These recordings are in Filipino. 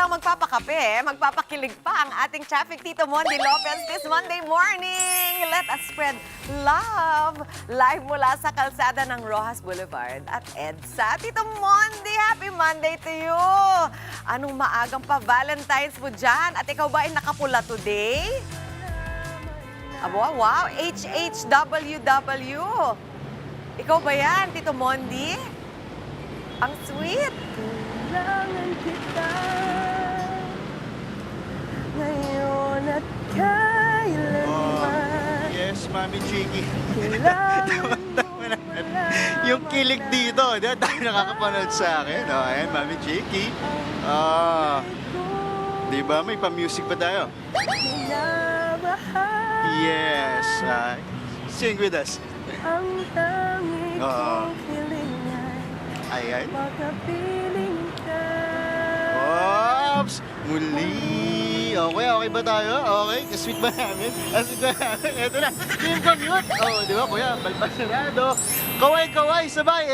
lang magpapakape, magpapakilig pa ang ating traffic Tito Mondi Lopez this Monday morning. Let us spread love. Live mula sa kalsada ng Rojas Boulevard at EDSA. Tito Mondi, happy Monday to you. Anong maagang pa Valentine's mo dyan? At ikaw ba ay nakapula today? Abo, wow, HHWW. Ikaw ba yan, Tito Mondi? Ang sweet. Kailangan kita ngayon at kailanman. Yes, Mami Chiki. Kailangan Yung kilig dito, di ba? Tayo nakakapanood sa akin. Oh, ayan, Mami Chiki. Di ba? May pa-music pa tayo. Yes. Sing with us. Ang tanging kong feeling ay Ayan. makapiling ka. Oops! Muli! Okay ba tayo? Okay? Kasweet ba namin? Kasweet ba namin? Eto na! Team Commute! Di ba kuya? Balbasarado! Kaway-kaway! Sabay!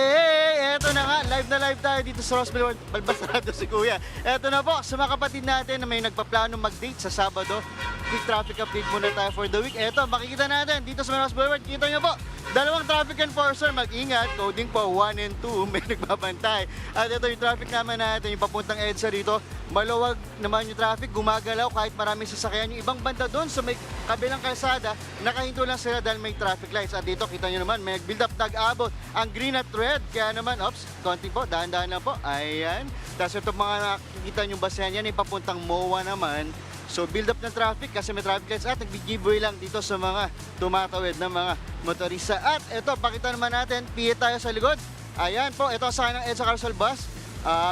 Eto na nga! Live na live tayo dito sa Ross Boulevard. Balbasarado si kuya. Eto na po, sa mga kapatid natin na may nagpaplano mag-date sa Sabado. Quick traffic update muna tayo for the week. Eto, makikita natin dito sa Ross Boulevard. Kita nyo po, dalawang traffic enforcer, mag-ingat. Coding po, 1 and 2, may nagbabantay. At ito yung traffic naman natin, yung papuntang EDSA rito. Maluwag naman yung traffic, gumagalaw kahit maraming sasakyan. Yung ibang banda doon sa may kabilang kalsada, nakahinto lang sila dahil may traffic lights. At dito, kita nyo naman, may nag-build up, nag-abot ang green at red. Kaya naman, konti po, dahan-dahan lang po. Ayan. Tapos ito mga nakikita nyo basehan yan, yung papuntang MOA naman. So build up ng traffic kasi may traffic lights at nag-giveaway lang dito sa mga tumatawid na mga motorista. At ito, pakita naman natin, piye tayo sa likod. Ayan po, ito sa ng EDSA Carousel Bus.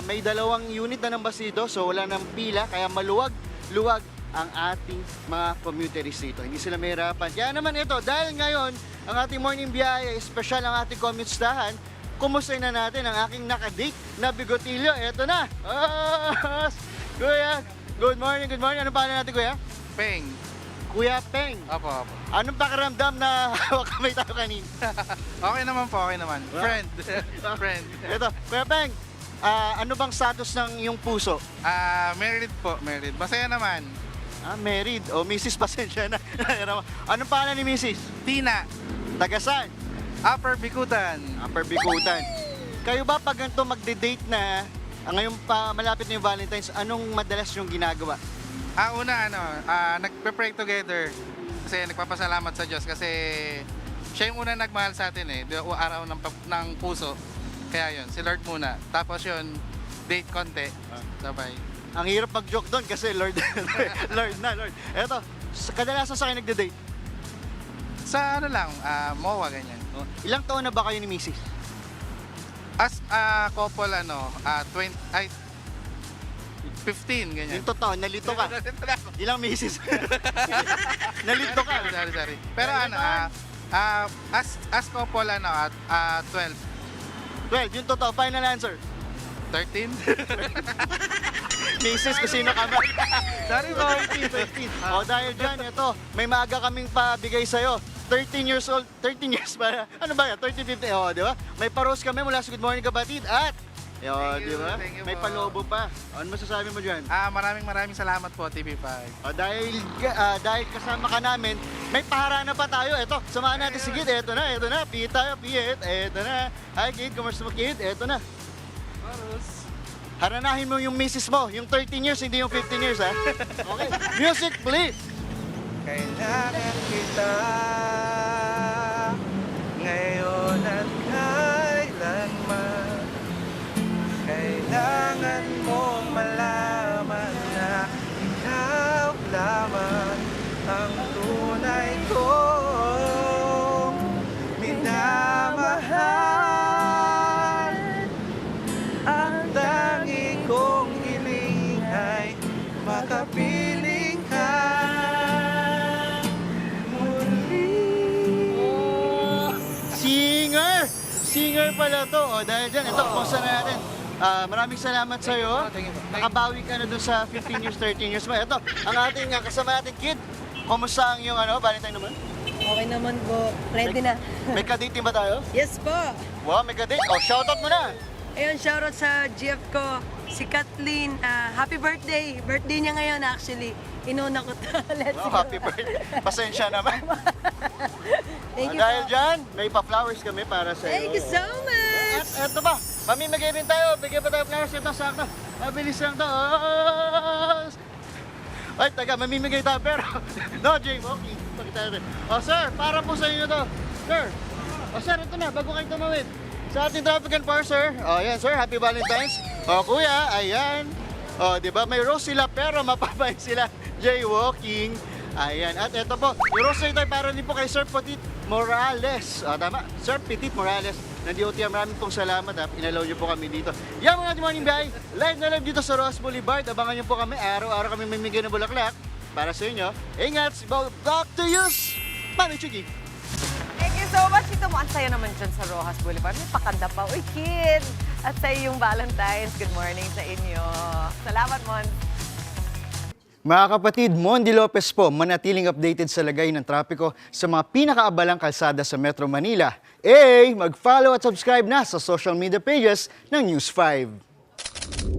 May dalawang unit na ng bus dito, so wala nang pila, kaya maluwag-luwag ang ating mga commuteries dito. Hindi sila mahirapan. Kaya naman ito, dahil ngayon, ang ating morning biyaya, special ang ating commutestahan, kumustahin na natin ang aking nakadate na bigotilyo. Ito na! Kuya! Good morning. Anong pangalan natin, Kuya? Peng. Kuya Peng. Opo. Anong pakiramdam na hawak kamay tayo kanina? Okay naman po, okay naman. Wow. Friend. Friend. Ito, Kuya Peng, ano bang status ng iyong puso? Married po, married. Masaya naman. Married. O, Mrs. Pasensya na. Anong pangalan ni Mrs.? Tina. Tagasan? Upper Bikutan. Upper Bikutan. Kayo ba pag ganito magde-date na, ngayon pa malapit na yung Valentine's, anong madalas yung ginagawa? Nagpe-pray together. Kasi nagpapasalamat sa Diyos kasi siya yung unang nagmahal sa atin eh. Araw ng puso. Kaya yun, si Lord muna. Tapos yun, date konti. Sabay. Ang hirap mag-joke doon kasi Lord. Lord. Eto, kadalasan sa kayo nagde-date? Sa MOA ganyan. Ilang taon na ba kayo ni Mrs.? As couple 15 ganyan. Yung totoo, nalito ka. Ilang Mrs.? Nalito ka. Sorry. Pero as couple 12. 12, yung totoo, final answer. 13? Mrs. kung sino ka ba? Sorry po. 15. O dahil dyan, ito, may maaga kaming pabigay sa'yo. 13 years old, 13 years ba? Ano ba yan? 13, 15, di ba? May paros kami mula sa Good Morning Kapatid at, di ba? Thank you May po. palobo pa. Ano masasabi mo dyan? Maraming salamat po, TV5. Dahil kasama ka namin, may paharana pa tayo. Ito, samahan natin si Kid. Ito na. Piit tayo, Piet. Ito na. Hi Kid, kumusta mo Kid? Ito na. Haranahin mo yung misis mo. Yung 13 years, hindi yung 15 years, ha? Okay. Music, please. Kailangan kita ngayon at kailanman. Kailangan mong malaman na ikaw lamang ang tunay kong minamahal. Ang tanging kong hiling ay makapiling ka. Singer pala to. O, dahil dyan, ito, kumusta na natin. Maraming salamat sa iyo. Nakabawi ka na dun sa 15 years, 13 years mo. Ito, ang ating kasama natin Kid. Kumusta ang iyong Valentine naman? Okay naman po. Ready na. May kadate ba tayo? Yes po. Wow, may kadate. Oh, shoutout mo na. Ayun, shoutout sa GF ko. Si Kathleen, happy birthday. Birthday niya ngayon actually. Inuna ko to. Let's Oh, go. happy birthday. Pasensya naman. Thank you Dahil so dyan, may pa-flowers kami para sa iyo. Thank you so much. At eto pa, mamimigay rin tayo. Bigyan pa tayo ng flowers. Ito, sakto. Mabilis lang to. Ay, taga, mamimigay tayo. Pero, no, Jay, okay. Pakita natin. Oh, sir, para po sa inyo to. Sir. Oh, sir, ito na. Bago kayo tumawid. Sa ating traffic and par, sir. Oh, yan, sir. Happy Valentine's. Oh, kuya, ayan. Oh, di ba? May rose sila, pero mapapait sila. Jaywalking. Ayan. At eto po, yung rose na ito ay para din po kay Sir Petit Morales. Oh, tama. Sir Petit Morales. Nandiyo maraming pong salamat ha. Inalaw niyo po kami dito. Yan mga morning bay. Live na live dito sa Rojas Boulevard. Abangan niyo po kami. Araw-araw kami mamimigay ng bulaklak para sa inyo. Ingat. Back to use. Mami Chugi. Thank you so much. Ito mo, ang saya naman dyan sa Rojas Boulevard. May pakanda pa. Uy, kid! At sa yung Valentine's, good morning sa inyo. Salamat, Mon. Mga kapatid, Mondi Lopez po, manatiling updated sa lagay ng trapiko sa mga pinakaabalang kalsada sa Metro Manila. Mag-follow at subscribe na sa social media pages ng News 5.